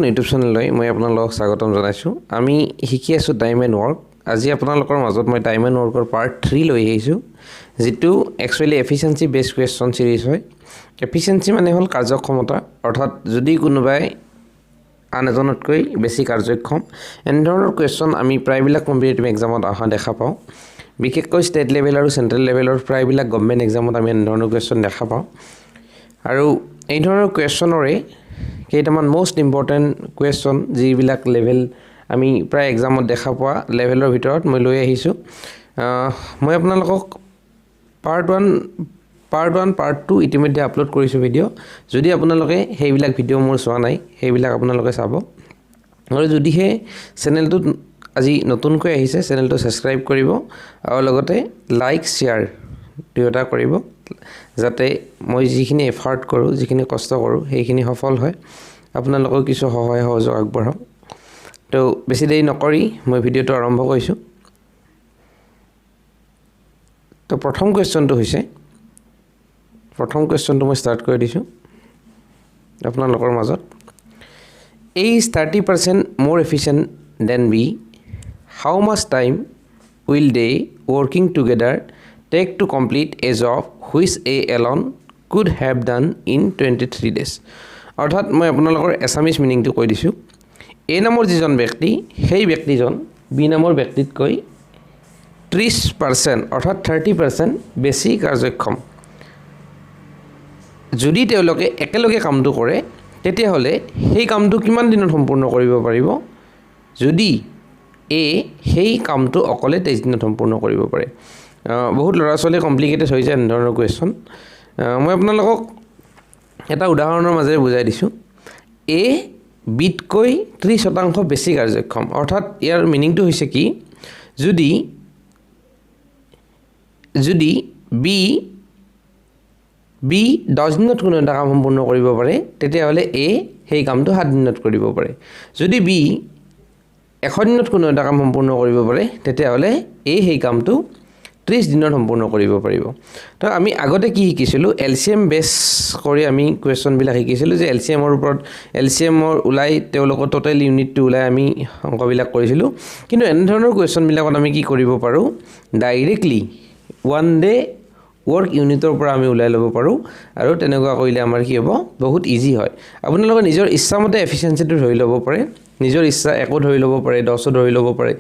YouTube চেনেললৈ মই আপোনালোকক স্বাগতম জনাইছোঁ। আমি শিকি আছোঁ টাইম এণ্ড ৱৰ্ক। আজি আপোনালোকৰ মাজত মই টাইম এণ্ড ৱৰ্কৰ পাৰ্ট 3 লৈ আহিছোঁ, যিটো actually efficiency based question series হয়। এফিচিয়েঞ্চি মানে হ'ল কাৰ্যক্ষমতা, অৰ্থাৎ যদি কোনোবাই আন এজনতকৈ বেছি কাৰ্যক্ষম, এনেধৰণৰ কুৱেশ্যন আমি প্ৰায়বিলাক কম্পিটিটিভ এক্সামত অহা দেখা পাওঁ। বিশেষকৈ ষ্টেট লেভেল আৰু চেণ্ট্ৰেল লেভেলৰ প্ৰায়বিলাক গভৰ্ণমেণ্ট এক্সামত আমি এনেধৰণৰ কুৱেশ্যন দেখা পাওঁ। আৰু এই ধৰণৰ কুৱেশ্যনৰে কেইটামান মষ্ট ইম্পৰ্টেণ্ট কুৱেশ্যন যিবিলাক লেভেল আমি প্ৰায় এক্সামত দেখা পোৱা লেভেলৰ ভিতৰত মই লৈ আহিছোঁ। মই আপোনালোকক পাৰ্ট 1 পাৰ্ট 2 ইতিমধ্যে আপলোড কৰিছোঁ ভিডিঅ'। যদি আপোনালোকে সেইবিলাক ভিডিঅ' মোৰ চোৱা নাই, সেইবিলাক আপোনালোকে চাব। আৰু যদিহে চেনেলটোত আজি নতুনকৈ আহিছে, চেনেলটো ছাবস্ক্ৰাইব কৰিব আৰু লগতে লাইক শ্বেয়াৰ দুয়োটা কৰিব, যাতে মই যিখিনি এফাৰ্ট কৰোঁ, যিখিনি কষ্ট কৰোঁ, সেইখিনি সফল হয়, আপোনালোকেও কিছু সহায় সহযোগ আগবঢ়াওক। তো বেছি দেৰি নকৰি মই ভিডিঅ'টো আৰম্ভ কৰিছোঁ। তো প্ৰথম কুৱেশ্যনটো মই ষ্টাৰ্ট কৰি দিছোঁ আপোনালোকৰ মাজত। A is 30% more efficient than B. How much time will they working together take to complete a job which A alone could have done in 23 days? অৰ্থাৎ মই আপোনালোকৰ এছামিজ মিনিংটো কৈ দিছোঁ। A নামৰ যিজন ব্যক্তি, সেই ব্যক্তিজন B নামৰ ব্যক্তিতকৈ 30% অৰ্থাৎ 30% বেছি কাৰ্যক্ষম। যদি তেওঁলোকে একেলগে কামটো কৰে, তেতিয়াহ'লে সেই কামটো কিমান দিনত সম্পূৰ্ণ কৰিব পাৰিব, যদি এ সেই কামটো অকলে 23 দিনত সম্পূৰ্ণ কৰিব পাৰে। বহুত ল'ৰা ছোৱালী কমপ্লিকেটেড হৈ যায় এনেধৰণৰ কুৱেশ্যন। মই আপোনালোকক এটা উদাহৰণৰ মাজেৰে বুজাই দিছোঁ। এ বিতকৈ 30% বেছি কাৰ্যক্ষম, অৰ্থাৎ ইয়াৰ মিনিংটো হৈছে কি, যদি বি 10 দিনত কোনো এটা কাম সম্পূৰ্ণ কৰিব পাৰে, তেতিয়াহ'লে এ সেই কামটো 7 দিনত কৰিব পাৰে। যদি বি 100 দিনত কোনো এটা কাম সম্পূৰ্ণ কৰিব পাৰে, তেতিয়াহ'লে এ সেই কামটো 30 দিনত সম্পূৰ্ণ কৰিব পাৰিব। তো আমি আগতে কি শিকিছিলোঁ, LCM বেছ কৰি আমি কুৱেশ্যনবিলাক শিকিছিলোঁ, যে LCMৰ ওপৰত LCMৰ ওলাই তেওঁলোকৰ টোটেল ইউনিটটো ওলাই আমি অংকবিলাক কৰিছিলোঁ। কিন্তু এনেধৰণৰ কুৱেশ্যনবিলাকত আমি কি কৰিব পাৰোঁ, ডাইৰেক্টলি 1 ডে ৱৰ্ক ইউনিটৰ পৰা আমি ওলাই ল'ব পাৰোঁ। আৰু তেনেকুৱা কৰিলে আমাৰ কি হ'ব, বহুত ইজি হয়। আপোনালোকে নিজৰ ইচ্ছামতে এফিচিয়েঞ্চিটো ধৰি ল'ব পাৰে। নিজৰ ইচ্ছা 1 ধৰি ল'ব পাৰে, 10 ধৰি ল'ব পাৰে,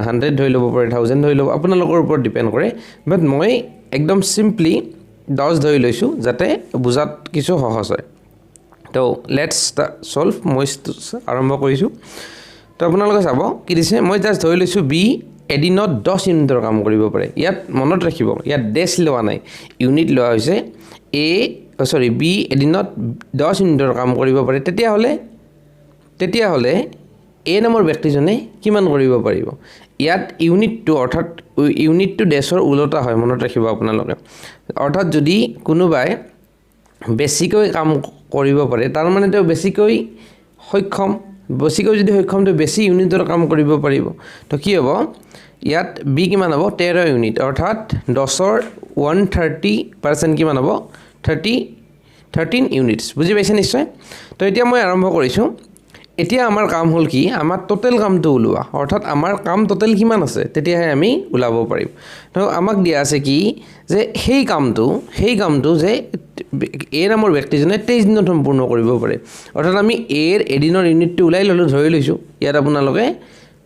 100 ধৰি ল'ব পাৰে, 1000 ধৰি ল'ব, আপোনালোকৰ ওপৰত ডিপেণ্ড কৰে। বাট মই একদম চিম্পলি 10 ধৰি লৈছোঁ, যাতে বুজাত কিছু সহজ হয়। তো লেটছ ছল্ভ। মই আৰম্ভ কৰিছোঁ। তো আপোনালোকে চাব কি দিছে। মই জাষ্ট ধৰি লৈছোঁ বি এদিনত 10 ইউনিটৰ কাম কৰিব পাৰে। ইয়াত মনত ৰাখিব, ইয়াত ডেছ লোৱা নাই, ইউনিট লোৱা হৈছে। বি এদিনত 10 ইউনিটৰ কাম কৰিব পাৰে, তেতিয়াহ'লে এ নামৰ ব্যক্তিজনে কিমান কৰিব পাৰিব। ইয়াত ইউনিটটো অৰ্থাৎ ইউনিটটো ডেছৰ ওলোটা হয়, মনত ৰাখিব আপোনালোকে। অৰ্থাৎ যদি কোনোবাই বেছিকৈ কাম কৰিব পাৰে, তাৰমানে তেওঁ বেছিকৈ সক্ষম, যদি সক্ষম তেওঁ বেছি ইউনিটৰ কাম কৰিব পাৰিব। তো কি হ'ব, ইয়াত বি কিমান হ'ব, 13 ইউনিট, অৰ্থাৎ 10ৰ 130% কিমান হ'ব, 13 ইউনিটছ। বুজি পাইছে নিশ্চয়। তো এতিয়া মই আৰম্ভ কৰিছোঁ। এতিয়া আমাৰ কাম হ'ল কি, আমাৰ টোটেল কামটো ওলোৱা, অৰ্থাৎ আমাৰ কাম টোটেল কিমান আছে, তেতিয়াহে আমি ওলাব পাৰিম। তো আমাক দিয়া আছে কি, যে সেই কামটো যে এ নামৰ ব্যক্তিজনে 23 দিনত সম্পূৰ্ণ কৰিব পাৰে। অৰ্থাৎ আমি এৰ এদিনৰ ইউনিটটো ওলাই ল'লোঁ, ধৰি লৈছোঁ। ইয়াত আপোনালোকে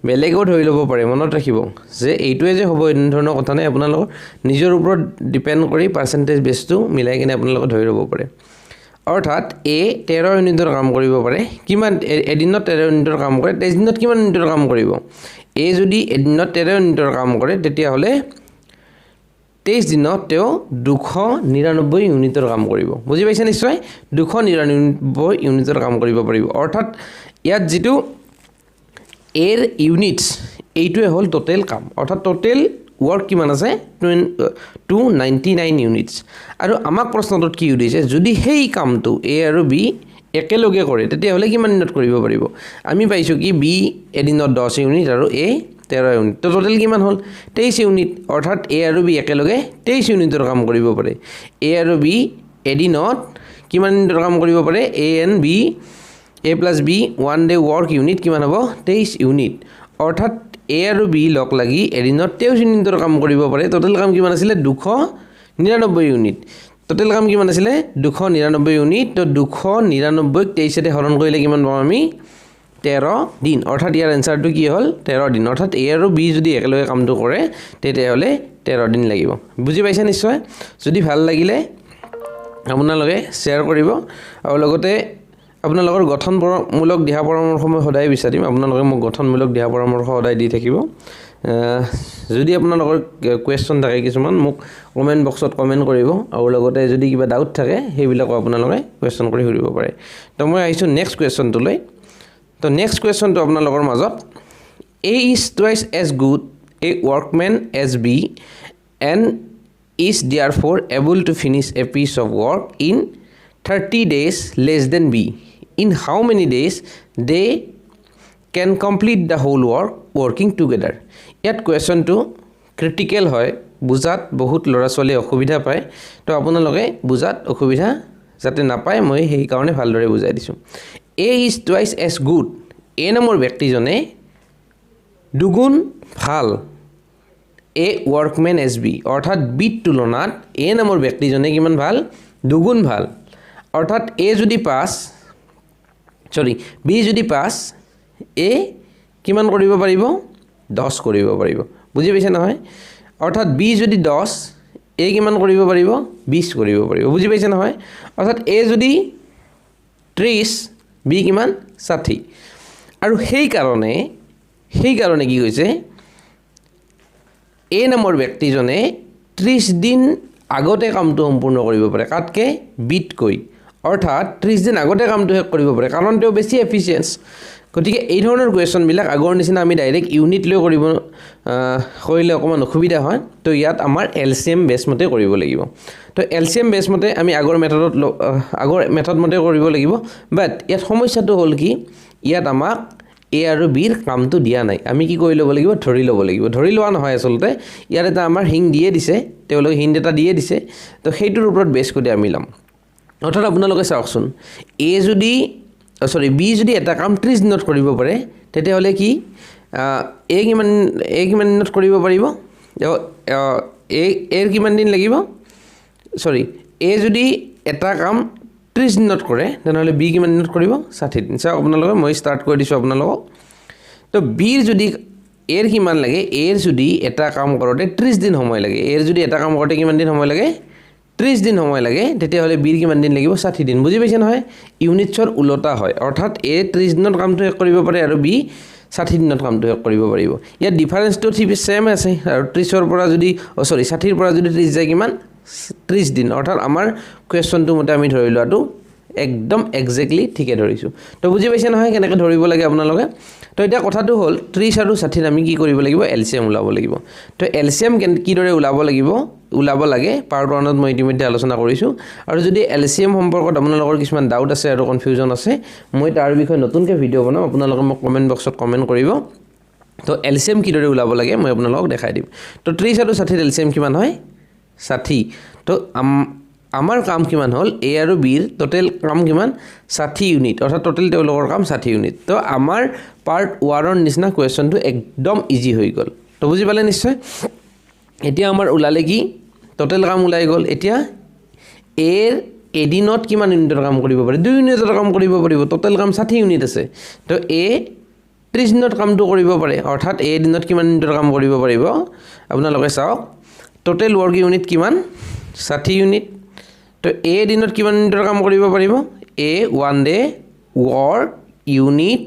বেলেগেও ধৰি ল'ব পাৰে, মনত ৰাখিব যে এইটোৱে যে হ'ব এনেধৰণৰ কথা নাই। আপোনালোকৰ নিজৰ ওপৰত ডিপেণ্ড কৰি পাৰ্চেণ্টেজ বেছটো মিলাই কিনে আপোনালোকে ধৰি ল'ব পাৰে। অৰ্থাৎ এ 13 ইউনিটৰ কাম কৰিব পাৰে। কিমান এদিনত 13 ইউনিটৰ কাম কৰে, 23 দিনত কিমান ইউনিটৰ কাম কৰিব। এ যদি এদিনত 13 ইউনিটৰ কাম কৰে, তেতিয়াহ'লে 23 দিনত তেওঁ 299 ইউনিটৰ কাম কৰিব। বুজি পাইছে নিশ্চয়। 299 ইউনিটৰ কাম কৰিব পাৰিব। অৰ্থাৎ ইয়াত যিটো এৰ ইউনিটছ, এইটোৱে হ'ল টোটেল কাম, অৰ্থাৎ টোটেল ৱৰ্ক কিমান আছে, 299 ইউনিটছ। আৰু আমাক প্ৰশ্নটোত কি সুধিছে, যদি সেই কামটো এ আৰু বি একেলগে কৰে, তেতিয়াহ'লে কিমান দিনত কৰিব পাৰিব। আমি পাইছোঁ কি বি এদিনত 10 ইউনিট আৰু এ 13 ইউনিট। তো টোটেল কিমান হ'ল, 23 ইউনিট। অৰ্থাৎ এ আৰু বি একেলগে 23 ইউনিটৰ কাম কৰিব পাৰে। এ আৰু বি এদিনত কিমান ইউনিটৰ কাম কৰিব পাৰে, A and B A plus B 1 day work unit কিমান হ'ব 23 ইউনিট অৰ্থাৎ A আৰু B লগ লাগি এদিনত 23 ইউনিটৰ কাম কৰিব পাৰে টোটাল কাম কিমান আছিল 299 ইউনিট টোটাল কাম কিমান আছিল 299 ইউনিট তো 299 23 তে হৰণ কৰিলে কিমান পাম আমি 13 দিন অৰ্থাৎ ইয়াৰ এনসাৰটো কি হ'ল 13 দিন অৰ্থাৎ A আৰু B যদি একেলগে কামটো কৰে তেতিয়াহলে 13 দিন লাগিব বুজি পাইছা নিশ্চয় যদি ভাল লাগিলে আপোনালোকে শেয়াৰ কৰিব আৰু লগতে আপোনালোকৰ গঠনমূলক দিহা পৰামৰ্শ মই সদায় বিচাৰিম আপোনালোকে মোক গঠনমূলক দিহা পৰামৰ্শ সদায় দি থাকিব যদি আপোনালোকৰ কোৱেশ্চন থাকে কিছুমান মোক কমেন্ট বক্সত কমেন্ট কৰিব আৰু লগতে যদি কিবা ডাউট থাকে সেইবিলাক আপোনালোকে কোৱেশ্চন কৰি সুধিব পাৰে তো মই আহিছো নেক্সট কোৱেশ্চনটো লৈ তো নেক্সট কোৱেশ্চনটো আপোনালোকৰ মাজত A is twice as good a workman as B and is therefore able to finish a piece of work in 30 days less than B. In how many days they can complete the whole work working together? Yet question to critical হয় বুজাত বহুত লৰা ছোৱালী অসুবিধা পায় তো আপোনালোকে বুজাত অসুবিধা যাতে নাপায় মই সেই কাৰণে ভালদৰে বুজাই দিছো A is twice as good A নামৰ ব্যক্তিজনে দুগুণ ভাল A workman as B অৰ্থাৎ B তুলনাত A নামৰ ব্যক্তিজনে কিমান ভাল দুগুণ ভাল অৰ্থাৎ A যদি পাস B যদি পাস A কিমান কৰিব পাৰিব 10 কৰিব পাৰিব বুজি পাইছে নহয় অৰ্থাৎ B যদি 10 A কিমান কৰিব পাৰিব 20 কৰিব পাৰিব বুজি পাইছে নহয় অৰ্থাৎ A যদি 30 B কিমান 60 আৰু সেই কাৰণে কি হৈছে A নামৰ ব্যক্তিজনে 30 দিন আগতে কামটো সম্পূৰ্ণ কৰিব পাৰে কাটকে বিটকৈ অৰ্থাৎ 30 দিন আগতে কামটো শেষ কৰিব পাৰে কাৰণ তেওঁ বেছি এফিচিয়েন্স গতিকে এই ধৰণৰ কোৱেশ্চন বিলাক আগৰ নিচিনা আমি ডাইৰেক্ট ইউনিট লৈ কৰিব কৰিলে অকমান অসুবিধা হয় তো ইয়াত আমাৰ এলসিএম বেস মতে কৰিব লাগিব তো এলসিএম বেস মতে আমি আগৰ মেথড মতে কৰিব লাগিব বাট ইয়াত সমস্যাটো হ'ল কি ইয়াত আমাক A আৰু B ৰ কামটো দিয়া নাই আমি কি কৰি ল'ব লাগিব ধৰি লোৱা নহয় আসলতে ইয়াত এটা আমাৰ হিং দিয়ে দিছে তেওঁলোকে হিং এটা দিয়ে দিছে তো সেইটোৰ ওপৰত বেস কৰি আমি লম অৰ্থাৎ আপোনালোকে চাওকচোন B যদি এটা কাম 30 দিনত কৰিব পাৰে তেতিয়াহলে কি A কিমান দিনত কৰিব পাৰিব A কিমান দিন লাগিব A যদি এটা কাম 30 দিনত কৰে তেনেহলে B কিমান দিনত কৰিব 60 দিন চাওক আপোনালোকে মই স্টাৰ্ট কৰি দিছো আপোনালোকক তো B যদি A কিমান লাগে A যদি এটা কাম কৰোতে 30 দিন সময় লাগে A যদি এটা কাম কৰোতে কিমান দিন সময় লাগে 30 দিন সময় লাগে তেতিয়াহলে B কিমান দিন লাগিব 60 দিন বুজি পাইছে নহয় ইউনিটছৰ উলটা হয় অৰ্থাৎ A 30 দিনত কামটো শেষ কৰিব পাৰে আৰু B 60 দিনত কামটো শেষ কৰিব পাৰিব ইয়াত ডিফাৰেন্সটো ঠিক সেম আছে আৰু 30 ৰ পৰা যদি 60 ৰ পৰা যদি 30 যায় কিমান 30 দিন অৰ্থাৎ আমাৰ কোৱেশ্চনটো মতে আমি ধৰি লোৱাটো একদম এক্স্যাক্টলি ঠিকে ধৰিছো তো বুজি পাইছে নহয় কেনেকৈ ধৰিব লাগে আপোনালোকে তো এটা কথাটো হ'ল 30 আৰু 60 আমি কি কৰিব লাগিব এলসিএম উলাব লাগিব তো এলসিএম কি দৰে উলাব লাগে পাৰ্ট 1ত মই ইতিমধ্যে আলোচনা কৰিছো আৰু যদি এলসিএম সম্পৰ্কত আপোনালোকৰ কিছুমান ডাউট আছে আৰু কনফিউজন আছে মই তাৰ বিষয়ে নতুনকৈ ভিডিও বনাম আপোনালোকে মোক কমেন্ট বক্সত কমেন্ট কৰিব তো এলসিএম কি দৰে উলাব লাগে মই আপোনালোকক দেখাই দিম তো 30 আৰু 60 এলসিএম কিমান হয় 60 তো আমাৰ কাম কিমান হ'ল A আৰু B ৰ টোটাল কাম কিমান 60 ইউনিট অৰ্থাৎ টোটাল তেওঁলোকৰ কাম 60 ইউনিট তো আমাৰ পাৰ্ট 1 ৰ নিচিনা কোৱেশ্চনটো একদম ইজি হৈ গ'ল তো বুজি পালে নিশ্চয় এতিয়া আমাৰ উলালে কি টোটাল কাম উলাই গ'ল এতিয়া A ৰ এদিনত কিমান ইউনিটৰ কাম কৰিব পাৰে 2 ইউনিটৰ কাম কৰিব পাৰিব টোটাল কাম 60 ইউনিট আছে তো A 30 দিনত কামটো কৰিব পাৰে অৰ্থাৎ A দিনত কিমান ইউনিটৰ কাম কৰিব পাৰিব আপোনালোকে চাওক টোটাল ওয়াৰ্ক ইউনিট কিমান 60 ইউনিট তো A দিনত কিমান ইউনিটৰ কাম কৰিব পাৰিব A 1 ডে ওয়াৰ্ক ইউনিট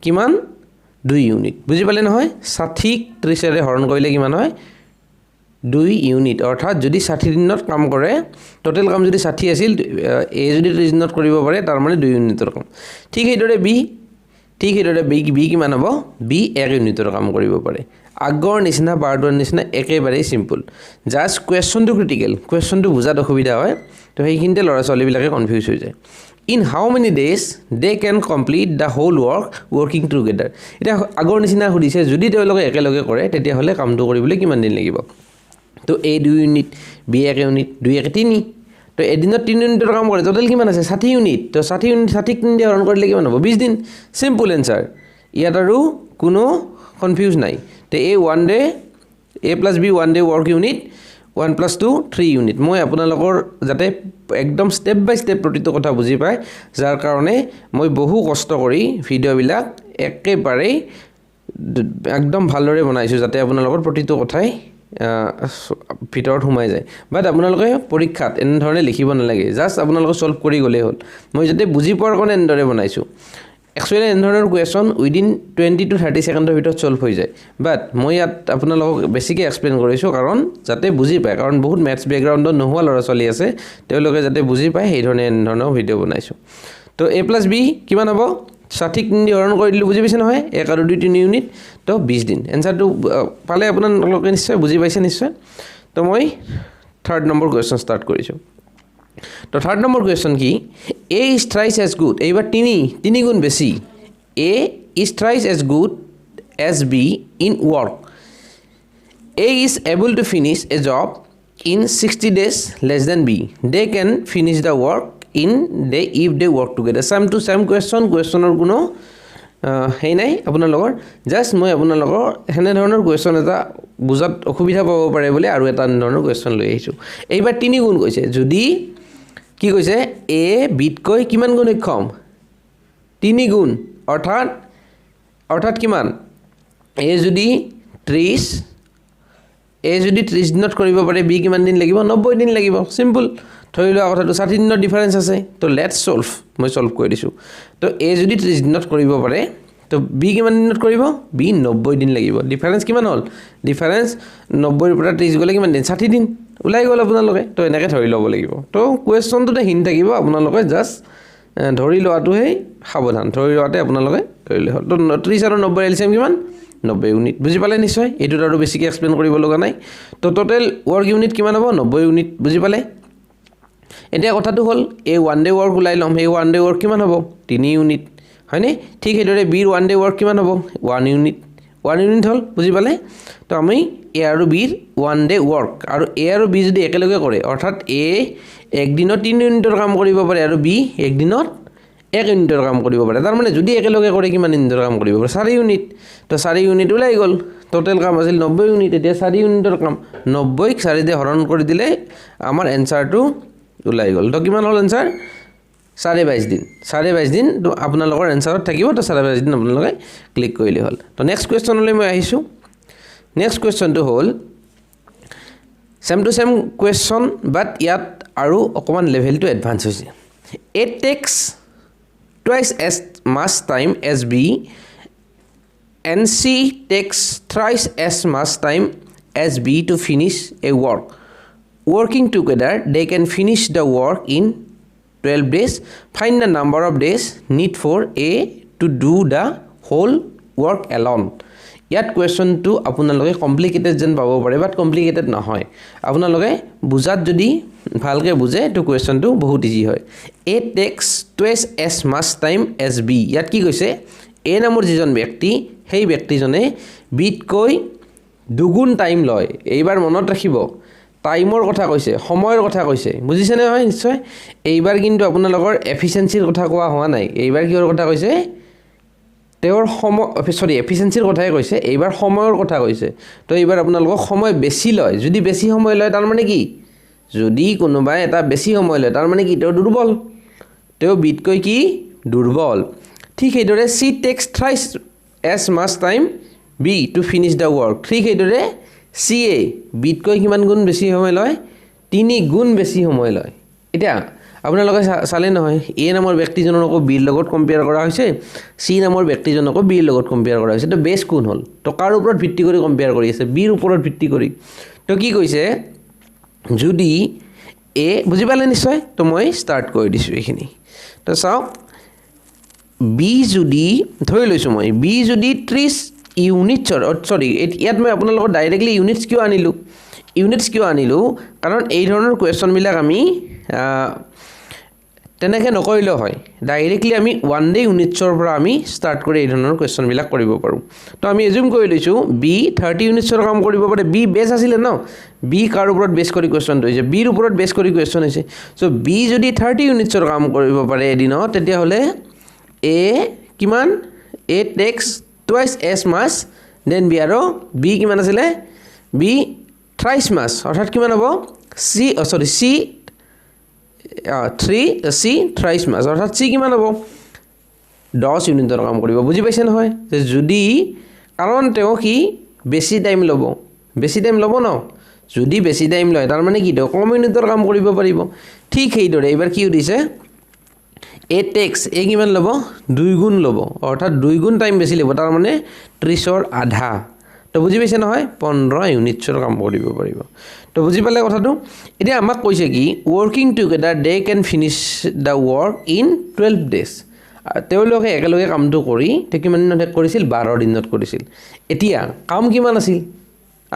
কিমান 2 ইউনিট বুজি পালে নহয় 60 30 ৰে হৰণ কৰিলে কিমান হয় 2 ইউনিট অৰ্থাৎ যদি 60 দিনত কাম কৰে টোটাল কাম যদি 60 আছিল A যদি 30 দিনত কৰিব পাৰে তাৰ মানে 2 ইউনিটৰ কাম ঠিক এইদৰে B কিমান হ'ব B 1 ইউনিটৰ কাম কৰিব পাৰে আগৰ নিচিনা পাৰ্টৰ নিচিনা একেবাৰে সিম্পল জাস্ট কোৱেশ্চনটো ক্ৰিটিকেল কোৱেশ্চনটো বুজাত অসুবিধা হয় তো সেইখিনতে লৰা ছোৱালী বিলাকে কনফিউজ হৈ যায় in how many days they can complete the whole work working together এটা আগৰ নিচিনা সুধিছে যদি তেওঁলোকে একেলগে কৰে তেতিয়া হলে কামটো কৰিবলৈ কিমান দিন লাগিব তো A 2 ইউনিট B 1 ইউনিট 2 1 3 তো এদিনত 3 ইউনিটৰ কাম কৰে টোটাল কিমান আছে 60 ইউনিট তো 60 ইউনিট 60 3 দিয়ে হৰণ কৰিলে কিমান হ'ব 20 দিন সিম্পল এনসাৰ ইয়াত আৰু কোনো কনফিউজ নাই তে এ 1 day a + b 1 day work unit 1 + 2 3 unit মই আপোনালোকৰ যাতে একদম স্টেপ বাই স্টেপ প্ৰতিটো কথা বুজি পায় যাৰ কাৰণে মই বহু কষ্ট কৰি ভিডিওবিলাক একেবাৰে একদম ভালদৰে বনাইছো যাতে আপোনালোকৰ প্ৰতিটো কথাই ভিতৰত সোমাই যায় বাট আপোনালোকে পৰীক্ষাত এনে ধৰণে লিখিব নালাগে জাস্ট আপোনালোকে সলভ কৰি গলে হ'ল মই যাতে বুজি পোৱাৰ কাৰণে এনেদৰে বনাইছো একচুৱেলি এনে ধৰণৰ কোৱেশ্যন উইদিন 20 to 30 সেকেন্ডৰ ভিতৰত সলভ হৈ যায় বাট মই ইয়াত আপোনালোকক বেছিকৈ এক্সপ্লেইন কৰিছো কাৰণ যাতে বুজি পায় কাৰণ বহুত ম্যাথছ ব্যাকগ্ৰাউণ্ডত নোহোৱা ল'ৰা ছোৱালী আছে তেওঁলোকে যাতে বুজি পায় সেই ধৰণে এনে ধৰণৰ ভিডিও বনাইছো তো a + b কিমান হ'ব 60 দিন হৰণ কৰি দিলো বুজি পাইছে নহয় 1 আৰু 2 3 ইউনিট তো 20 দিন এনসাৰটো পালে আপোনালোকে নিশ্চয় বুজি পাইছে নিশ্চয় তো মই থাৰ্ড নম্বৰ কোৱেশ্যন স্টাৰ্ট কৰিছো তো থাৰ্ড নম্বৰ কোৱেশ্যন কি a is thrice as good এইবাৰ 3 গুণ বেছি a is thrice as good as b in work a is able to finish a job in 60 days less than b they can finish the work in day if they work together same to same questionৰ কোনো হেই নাই আপোনালোকৰ just মই আপোনালোকৰ হেনে ধৰণৰ question এটা বুজাত অসুবিধা পাব পাৰে বুলি আৰু এটা ধৰণৰ কোৱেশ্যন লৈ আহিছো এইবাৰ 3 গুণ কৈছে যদি কি কৈছে a বিতকৈ কিমান গুণ সক্ষম 3 গুণ অৰ্থাৎ কিমান a যদি 30 দিনত কৰিব পাৰে b কিমান দিন লাগিব 90 দিন লাগিব সিম্পল ধৰি লোৱা কথাটো 60 দিনৰ ডিফাৰেন্স আছে তো লেটস সলভ মই সলভ কৰি দিছো তো a যদি 30 দিনত কৰিব পাৰে তো b কিমান দিনত কৰিব b 90 দিন লাগিব ডিফাৰেন্স কিমান হ'ল ডিফাৰেন্স 90 ৰ পৰা 30 গলে কিমান দিন 60 দিন উলাই গল আপোনালোকে তো এনেকৈ ধৰি ল'ব লাগিব তো কোৱেশ্যনটোতে হিন থাকিব আপোনালোকে জাস্ট ধৰি লোৱাটো হে সাৱধান ধৰি লোৱাতে আপোনালোকে ধৰিলে হ'ল তো 30 আৰু 90 এলচিএম কিমান 90 ইউনিট বুজি পালে নিশ্চয় এটো আৰু বেছিকৈ এক্সপ্লেইন কৰিব লগা নাই তো টোটাল ওয়ার্ক ইউনিট কিমান হ'ব 90 ইউনিট বুজি পালে এতিয়া কথাটো হ'ল এই 1 ডে ওয়ার্ক উলাই লম এই 1 ডে ওয়ার্ক কিমান হ'ব 3 ইউনিট হয়নে ঠিক হেদৰে বি 1 ডে ওয়ার্ক কিমান হ'ব 1 ইউনিট হ'ল বুজি পালে তো আমি a আৰু b 1 ডে ওয়াৰ্ক আৰু a আৰু b যদি একেলগে কৰে অৰ্থাৎ a এক দিনত 3 ইউনিটৰ কাম কৰিব পাৰে আৰু b এক দিনত 1 ইউনিটৰ কাম কৰিব পাৰে তাৰ মানে যদি একেলগে কৰে কিমান ইউনিটৰ কাম কৰিব পাৰে 4 ইউনিট তো 4 ইউনিট উলাই গল টোটাল কাম আছিল 90 ইউনিট এতিয়া 4 ইউনিটৰ কাম 90 ক 4 দিয়ে হৰণ কৰি দিলে আমাৰ এনসাৰটো উলাই গল তো কিমান হল এনসাৰ 22 দিন তো আপোনালোকৰ এনসাৰত থাকিব তো 22 দিন আপোনালোকে ক্লিক কৰিলে হ'ল তো নেক্সট কোৱেশ্যনলৈ মই আহিছো নেক্সট কোৱেশ্যনটো হ'ল সেম টু সেম কোৱেশ্যন বাট ইয়াত আৰু অকমান লেভেলটো এডভান্স হৈছে it takes twice as much time as b and c takes thrice as much time as b to finish a work working together they can finish the work in 12 days find the number of days need for a to do the whole work alone ইয়াত কোৱেশ্যনটো আপোনালোকে complicated যেন পাব পাৰে বাট complicated নহয় আপোনালোকে বুজাত যদি ভালকে বুজে তো কোৱেশ্যনটো বহুত ইজি হয় a takes twice as much time as b ইয়াত কি কৈছে a নামৰ যিজন ব্যক্তি সেই ব্যক্তিজনে b তকৈ দুগুণ টাইম লয় এইবাৰ মনত ৰাখিব টাইমৰ কথা কৈছে সময়ৰ কথা কৈছে বুজিছে নে হয় নিশ্চয় এইবাৰ কিন্তু আপোনালোকৰ এফিচিয়েন্সিৰ কথা কোৱা হোৱা নাই এইবাৰ কিহৰ কথা কৈছে তেওঁৰ সময় এফিচিয়েন্সিৰ কথাই কৈছে এইবাৰ সময়ৰ কথা কৈছে তো এইবাৰ আপোনালোকক সময় বেছি লয় যদি বেছি সময় লয় তাৰ মানে কি যদি কোনোবাই এটা বেছি সময় লয় তাৰ মানে কি তেওঁ দুৰ্বল তেওঁ বিতকৈ কি দুৰ্বল ঠিক হেদৰে c takes thrice as much time b to finish the work ঠিক হেদৰে c a বিতকৈ কিমান গুণ বেছি সময় লয় 3 গুণ বেছি সময় লয় এতিয়া আপোনালোকে চালে নহয় a নামৰ ব্যক্তিজনকো b লগত কম্পেয়াৰ কৰা হৈছে c নামৰ ব্যক্তিজনকো b লগত কম্পেয়াৰ কৰা হৈছে তো বেছ কোন হ'ল তো কাৰ ওপৰত ভিত্তি কৰি কম্পেয়াৰ কৰি আছে b ৰ ওপৰত ভিত্তি কৰি তো কি কৈছে যদি a বুজি পালে নিশ্চয় তো মই স্টাৰ্ট কৰি দিছো এইখিনি তো চাওক b যদি ধৰি লৈছো মই b যদি 30 ইউনিটছ সৰি ইয়াত মই আপোনালোকৰ ডাইৰেক্টলি ইউনিটছ কিয় আনিলো কাৰণ এই ধৰণৰ কোৱেশ্যন বিলাক আমি তেনেকৈ নকৰিলেও হয় ডাইৰেক্টলি আমি 1 ডে ইউনিটছৰ পৰা আমি ষ্টাৰ্ট কৰি এই ধৰণৰ কুৱেশ্যনবিলাক কৰিব পাৰোঁ তো আমি এজিউম কৰি লৈছোঁ বি 30 ইউনিটছৰ কাম কৰিব পাৰে বি বেছ আছিলে ন বি কাৰ ওপৰত বেছ কৰি কুৱেশ্যনটো হৈছে বিৰ ওপৰত বেছ কৰি কুৱেশ্যন হৈছে চ' বি যদি 30 ইউনিটছৰ কাম কৰিব পাৰে এদিনত তেতিয়াহ'লে এ কিমান এ টেক্স টুৱাইচ এছ মাছ দেন বি আৰু বি কিমান আছিলে বি থ্ৰাইচ মাছ অৰ্থাৎ কিমান হ'ব চি চি 3 থ্ৰাইচ মাছ অৰ্থাৎ চি কিমান হ'ব 10 ইউনিটৰ কাম কৰিব বুজি পাইছে নহয় যে যদি কাৰণ তেওঁ কি বেছি টাইম ল'ব ন যদি বেছি টাইম লয় তাৰ মানে কি তেওঁ কম ইউনিটৰ কাম কৰিব পাৰিব ঠিক সেইদৰে এইবাৰ কি সুধিছে এ টেক্স এ কিমান ল'ব 2 গুণ ল'ব অৰ্থাৎ 2 গুণ টাইম বেছি ল'ব তাৰ মানে 30ৰ আধা তো বুজি পাইছে নহয় 15 ইউনিটছৰ কাম কৰিব পাৰিব তো বুজি পালে কথাটো এতিয়া আমাক কৈছে কি working together they can finish the work in 12 days তেওঁলোকে একেলগে কামটো কৰি কিমান দিনত কৰিছিল 12 দিনত কৰিছিল এতিয়া কাম কিমান আছিল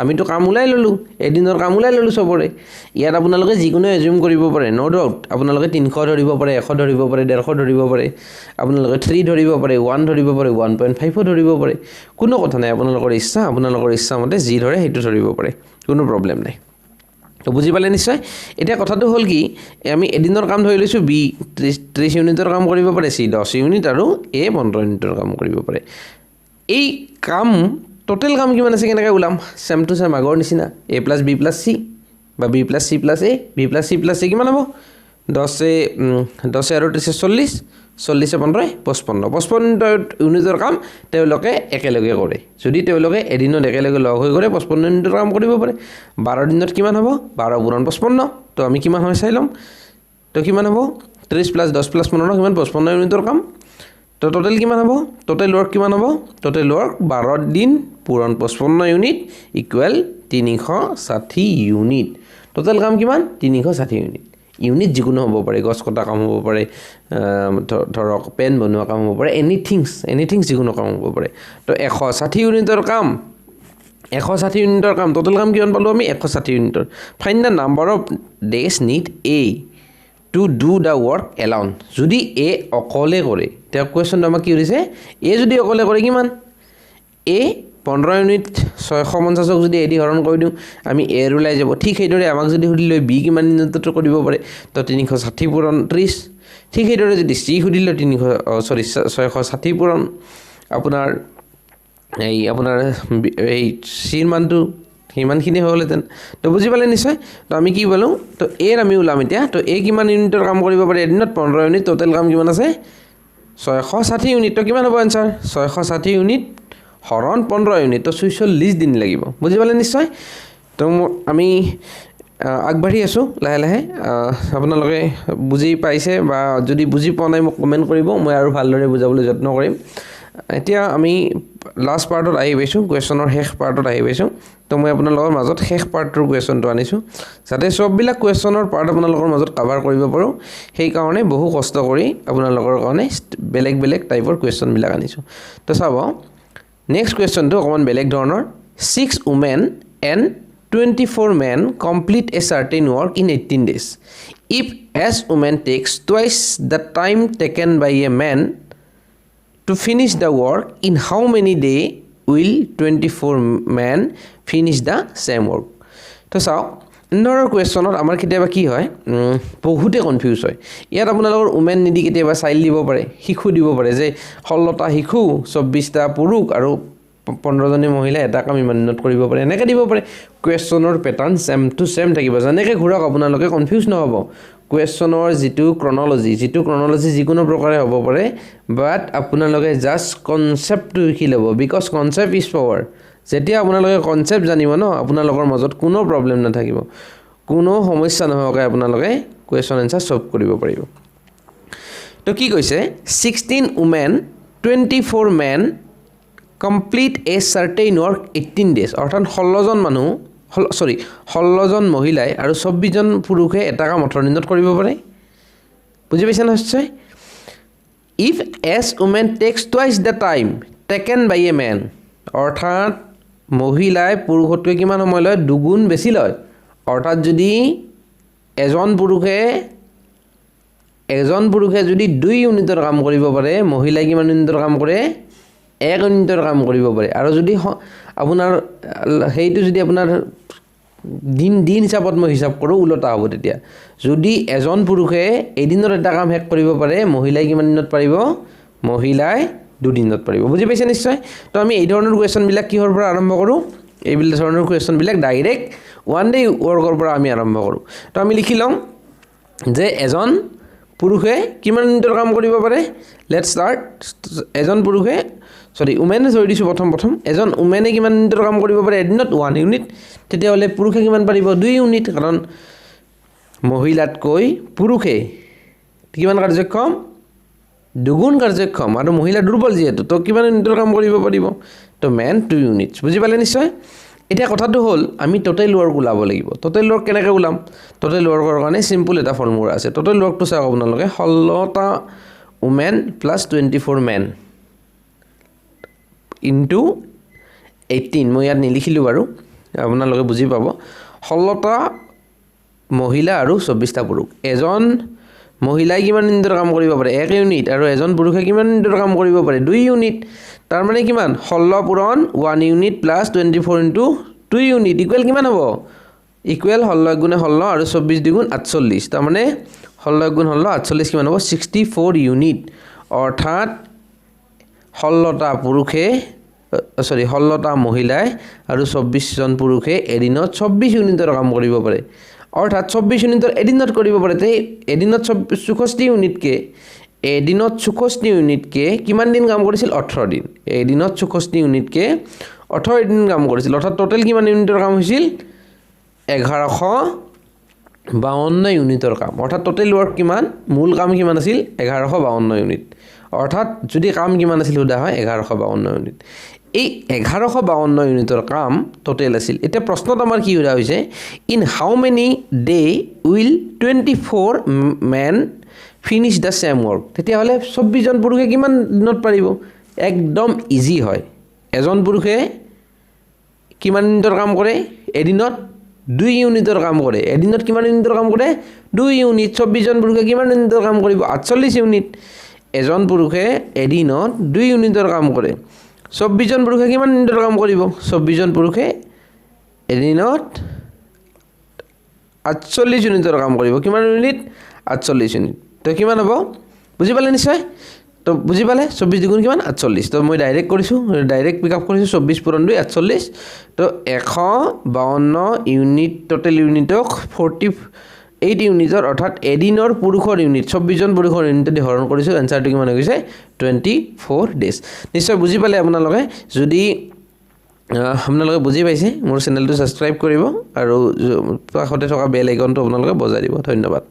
আমিতো কাম ওলাই ল'লোঁ এদিনৰ কাম ওলাই ল'লোঁ চবৰে ইয়াত আপোনালোকে যিকোনো এজিউম কৰিব পাৰে নো ডাউট আপোনালোকে 300 ধৰিব পাৰে 100 ধৰিব পাৰে 150 ধৰিব পাৰে আপোনালোকে 3 ধৰিব পাৰে 1 ধৰিব পাৰে 1.5 ধৰিব পাৰে কোনো কথা নাই আপোনালোকৰ ইচ্ছা মতে যি ধৰে সেইটো ধৰিব পাৰে কোনো প্ৰব্লেম নাই তো বুজি পালে নিশ্চয় এতিয়া কথাটো হ'ল কি আমি এদিনৰ কাম ধৰি লৈছোঁ বি 30 ইউনিটৰ কাম কৰিব পাৰে চি 10 ইউনিট আৰু এ 15 ইউনিটৰ কাম কৰিব পাৰে এই কাম টোটেল কাম কিমান আছে কেনেকৈ ওলাম চেম টু চেম আগৰ নিচিনা A plus B plus C বা B plus C plus A B plus C plus এ কিমান হ'ব 10 আৰু 40 40 15 55 ইউনিটৰ কাম তেওঁলোকে একেলগে কৰে যদি তেওঁলোকে এদিনত একেলগে লগ হৈ কৰে 55 ইউনিটৰ কাম কৰিব পাৰে 12 দিনত কিমান হ'ব 12 গুণন 55 তো আমি কিমান হয় চাই ল'ম তো কিমান হ'ব 30 প্লাছ 10 প্লাছ 15 কিমান 55 ইউনিটৰ কাম তো টোটেল কিমান হ'ব টোটেল ৱৰ্ক কিমান হ'ব টোটেল ৱৰ্ক 12 দিন পূৰণ 55 ইউনিট ইকুৱেল 360 ইউনিট টোটেল কাম কিমান 360 ইউনিট যিকোনো হ'ব পাৰে গছ কটা কাম হ'ব পাৰে ধৰক পেন বনোৱা কাম হ'ব পাৰে এনিথিংছ যিকোনো কাম হ'ব পাৰে তো 160 ইউনিটৰ কাম টোটেল কাম কিমান পালোঁ আমি 160 ইউনিটৰ find the number of days need A to do the work alone যদি এ অকলে কৰে তেওঁ কুৱেশ্যনটো আমাক কি সুধিছে এ যদি অকলে কৰে কিমান এ 15 ইউনিট 650ক যদি এ দি হৰণ কৰি দিওঁ আমি এৰ ওলাই যাব ঠিক সেইদৰে আমাক যদি সুধিলে বি কিমান ইউনিটত কৰিব পাৰে তো 360 পূৰণ 30 ঠিক সেইদৰে যদি চি সুধিলে 660 পূৰণ আপোনাৰ এই চিৰ মানটো সিমানখিনি হ'লহেঁতেন তো বুজি পালে নিশ্চয় তো আমি কি পালোঁ তো এৰ আমি ওলাম এতিয়া তো এ কিমান ইউনিটৰ কাম কৰিব পাৰে এদিনত 15 ইউনিট টোটেল কাম কিমান আছে 660 ইউনিট তো কিমান হ'ব এনচাৰ 660 ইউনিট হৰণ 15 ইউনিট তো 46 দিন লাগিব বুজি পালে নিশ্চয় তো আমি আগবাঢ়ি আছোঁ লাহে লাহে আপোনালোকে বুজি পাইছে বা যদি বুজি পোৱা নাই মোক কমেণ্ট কৰিব মই আৰু ভালদৰে বুজাবলৈ যত্ন কৰিম এতিয়া আমি লাষ্ট পাৰ্টত আহি পাইছোঁ কুৱেশ্যনৰ শেষ পাৰ্টত আহি পাইছোঁ তো মই আপোনালোকৰ মাজত শেষ পাৰ্টটোৰ কুৱেশ্যনটো আনিছোঁ যাতে চববিলাক কুৱেশ্যনৰ পাৰ্ট আপোনালোকৰ মাজত কভাৰ কৰিব পাৰোঁ সেইকাৰণে বহু কষ্ট কৰি আপোনালোকৰ কাৰণে বেলেগ বেলেগ টাইপৰ কুৱেশ্যনবিলাক আনিছোঁ তো চাব নেক্সট কুৱেশ্যনটো অকণমান বেলেগ ধৰণৰ 6 women and 24 men complete a certain work in 18 days. If as woman takes twice the time taken by a man to finish the work, in how many days will 24 men finish the same work? তো চাওক এনেধৰণৰ কুৱেশ্যনত আমাৰ কেতিয়াবা কি হয় বহুতে confuse হয় ইয়াত আপোনালোকৰ উমেন নিদি কেতিয়াবা চাইল্ড দিব পাৰে শিশু দিব পাৰে যে 16টা শিশু 24টা পুৰুষ আৰু 15জনী মহিলা এটা কাম ইমান দিনত কৰিব পাৰে এনেকৈ দিব পাৰে কুৱেশ্যনৰ পেটাৰ্ণ চেম টু চেম থাকিব যেনেকৈ ঘূৰক আপোনালোকে কনফিউজ নহ'ব কুৱেশ্যনৰ যিটো ক্ৰনলজি যিকোনো প্ৰকাৰে হ'ব পাৰে বাট আপোনালোকে জাষ্ট কনচেপ্টটো শিকি ল'ব বিকজ কনচেপ্ট ইজ পাৱাৰ যেতিয়া আপোনালোকে কনচেপ্ট জানিব ন আপোনালোকৰ মাজত কোনো প্ৰব্লেম নাথাকিব কোনো সমস্যা নোহোৱাকৈ আপোনালোকে কুৱেশ্যন এনচাৰ সলভ কৰিব পাৰিব তো কি কৈছে 16 women 24 men complete a certain work 18 days অৰ্থাৎ 16জন মহিলাই আৰু 24জন পুৰুষে এটা কাম 18 দিনত কৰিব পাৰে বুজি পাইছে নিশ্চয় if as women takes twice the time taken by a man অৰ্থাৎ মহিলাই পুৰুষতকৈ কিমান সময় লয় দুগুণ বেছি লয় অৰ্থাৎ যদি এজন পুৰুষে এজন পুৰুষে যদি 2 ইউনিটৰ কাম কৰিব পাৰে মহিলাই কিমান ইউনিটৰ কাম কৰে 1 ইউনিটৰ কাম কৰিব পাৰে আৰু যদি আপোনাৰ সেইটো যদি আপোনাৰ দিন হিচাপত মই হিচাপ কৰোঁ উলটা হ'ব তেতিয়া যদি এজন পুৰুষে এদিনৰ এটা কাম শেষ কৰিব পাৰে মহিলাই কিমান দিনত পাৰিব মহিলাই 2 দিনত পাৰিব বুজি পাইছে নিশ্চয় তো আমি এই ধৰণৰ কোৱেশ্চনবিলাক কিহৰ পৰা আৰম্ভ কৰোঁ এইবিলাক ধৰণৰ কোৱেশ্চনবিলাক ডাইৰেক্ট ওৱান ডে ৱৰ্কৰ পৰা আমি আৰম্ভ কৰোঁ তো আমি লিখি লম যে এজন পুৰুষে কিমান ইউনিটৰ কাম কৰিব পাৰে লেটছ ষ্টাৰ্ট এজন পুৰুষে উমেনে ধৰি দিছোঁ প্ৰথম এজন উমেনে কিমান ইউনিটৰ কাম কৰিব পাৰে এদিনত 1 ইউনিট তেতিয়াহ'লে পুৰুষে কিমান পাৰিব 2 ইউনিট কাৰণ মহিলাতকৈ পুৰুষে কিমান কাৰ্যক্ষম দুগুণ কাৰ্যক্ষম আৰু মহিলা দুৰ্বল যিহেতু তো কিমান ইউনিটৰ কাম কৰিব পাৰিব তো মেন 2 ইউনিটছ বুজি পালে নিশ্চয় এতিয়া কথাটো হ'ল আমি টোটেল ৱৰ্ক ওলাব লাগিব টোটেল ৱৰ্ক কেনেকৈ ওলাম টোটেল ৱৰ্কৰ কাৰণে সিম্পল এটা ফৰ্মুলা আছে টোটেল ৱৰ্কটো চাওক আপোনালোকে 16টা উমেন প্লাছ 24 মেন ইনটু 18 মই ইয়াত নিলিখিলোঁ বাৰু আপোনালোকে বুজি পাব 16টা মহিলা আৰু 24টা পুৰুষ এজন মহিলাই কিমান ইউনিটৰ কাম কৰিব পাৰে 1 ইউনিট আৰু এজন পুৰুষে কিমান ইউনিটৰ কাম কৰিব পাৰে 2 ইউনিট তাৰ মানে কিমান 16 পূৰণ 1 unit plus 24 into 2 unit equal কিমান হ'ব ইকুৱেল 16 গুণে 16 আৰু 24 দুগুণ 48 তাৰ মানে 16 গুণ 16 48 কিমান হ'ব 64 ইউনিট অৰ্থাৎ 16টা পুৰুষে 16টা মহিলাই আৰু 24 জন পুৰুষে এদিনত 24 ইউনিটৰ কাম কৰিব পাৰে অৰ্থাৎ 24 ইউনিটৰ এদিনত কৰিব পাৰে তে এদিনত 64 ইউনিটকে এদিনত 64 ইউনিটকে কিমান দিন কাম কৰিছিল 18 দিন এদিনত 64 ইউনিটকে 18 দিন কাম কৰিছিল অৰ্থাৎ টোটেল কিমান ইউনিটৰ কাম হৈছিল 1152 ইউনিটৰ কাম অৰ্থাৎ টোটেল ৱৰ্ক কিমান মূল কাম কিমান আছিল 1152 ইউনিট অৰ্থাৎ যদি কাম কিমান আছিল উদা হয় 1152 ইউনিট এই 1152 ইউনিটৰ কাম টোটেল আছিল এতিয়া প্ৰশ্নত আমাৰ কি উদা হৈছে in how many day will 24 men finish the same work তেতিয়াহ'লে 24 জন পুৰুষে কিমান দিনত পাৰিব একদম ইজি হয় এজন পুৰুষে কিমান ইউনিটৰ কাম কৰে এদিনত 2 ইউনিটৰ কাম কৰে এদিনত কিমান ইউনিটৰ কাম কৰে 2 ইউনিট 24 জন পুৰুষে কিমান ইউনিটৰ কাম কৰিব 48 ইউনিট এজন পুৰুষে এদিনত 2 ইউনিটৰ কাম কৰে 24 জন পুৰুষে কিমান ইউনিটৰ কাম কৰিব 24 জন পুৰুষে এদিনত 48 ইউনিটৰ কাম কৰিব কিমান ইউনিট 48 ইউনিট তো কিমান হ'ব বুজি পালে নিশ্চয় তো বুজি পালে 24 দুগুণ কিমান 48 তো মই ডাইৰেক্ট কৰিছোঁ ডাইৰেক্ট পিক আপ কৰিছোঁ 24 পূৰণ 2 48 তো 152 ইউনিট টোটেল ইউনিটক 48 ইউনিটৰ অৰ্থাৎ এদিনৰ পুৰুষৰ ইউনিট 24 জন পুৰুষৰ ইউনিটেদি হৰণ কৰিছোঁ এনসাৰটো কিমান হৈ গৈছে 24 ডেজ নিশ্চয় বুজি পালে আপোনালোকে যদি আপোনালোকে বুজি পাইছে মোৰ চেনেলটো সাবস্ক্ৰাইব কৰিব আৰু কাষতে থকা বেল আইকনটো আপোনালোকে বজাই দিব ধন্যবাদ